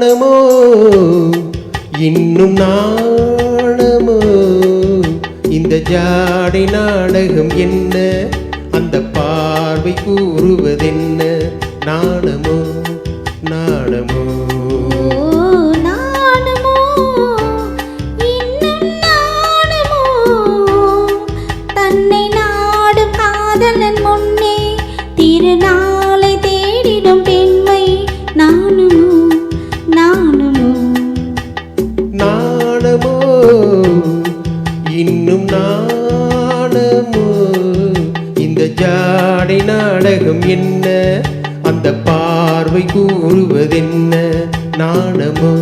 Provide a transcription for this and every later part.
நாணமோ இன்னும் நாணமோ இந்த ஜாடை நாடகம் என்ன அந்த பார்வை கூறுவதென்ன நாணமோ நாணமோ தன்னை நாடும் காதலன் முன்னே திருநாளை தேடிடும் பெண்மை நானுமோ நானுமோ நாணமோ இன்னும் நாணமோ இந்த ஜாடை நாடகம் என்ன அந்த பார்வை கூறுவதென்ன நாணமோ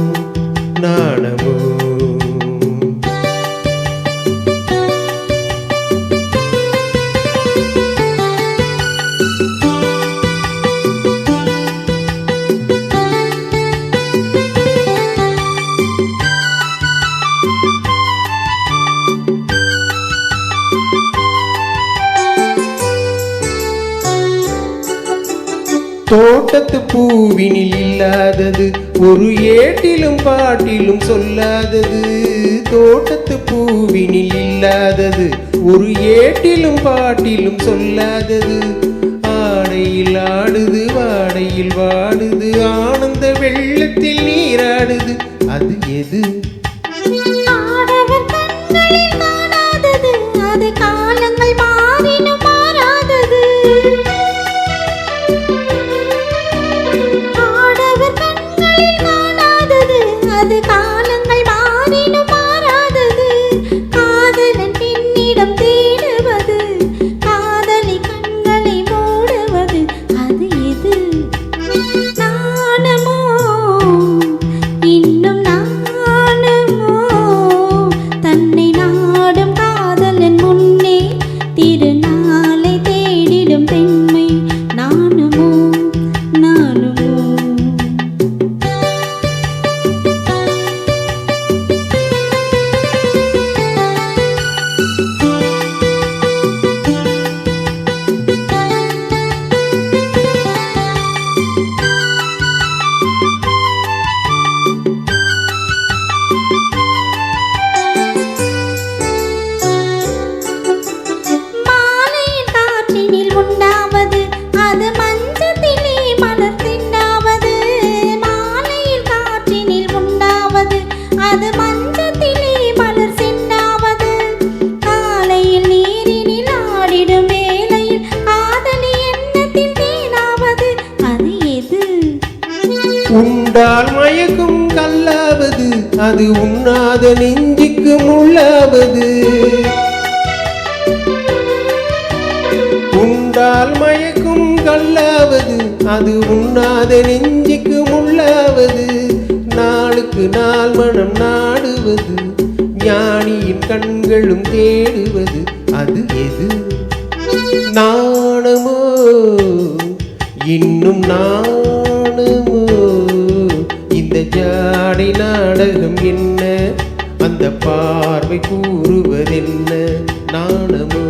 நாணமோ தோட்டத்து பூவினில் இல்லாதது ஒரு ஏட்டிலும் பாட்டிலும் சொல்லாதது தோட்டத்து பூவினில் இல்லாதது ஒரு ஏட்டிலும் பாட்டிலும் சொல்லாதது ஆடையில் ஆடுது வாடையில் வாடுது ஆனந்த வெள்ளத்தில் நீராடுது அது எது அது காலங்கள் மாறினும் மாறாதது காதலன் பெண்ணிடம் தேடுவது காதலி கண்களை மூடுவது அது எது நாணமோ இன்னும் நாணமோ தன்னை நாடும் காதலன் முன்னே திருநாளை தேடிடும் பெண்மை நானுமோ நானுமோ அது மஞ்சத்திலே மலர் சின்னாவது காலையில் நீரினில் ஆடிடும் வேளையில் காதலி எண்ணத்தில் தேனாவது அது எது உண்டால் மயக்கும் கல்லாவது அது உண்ணாத நெஞ்சுக்கு முள்ளாவது உண்டால் மயக்கும் கல்லாவது அது உண்ணாத நெஞ்சுக்கு முள்ளாவது நாளுக்கு நாள் மனம் நாடுவது ஞானியின் கண்களும் தேடுவது அது எது நாணமோ இன்னும் நாணமோ இந்த ஜாடை நாடகம் என்ன அந்த பார்வை கூறுவதென்ன நாணமோ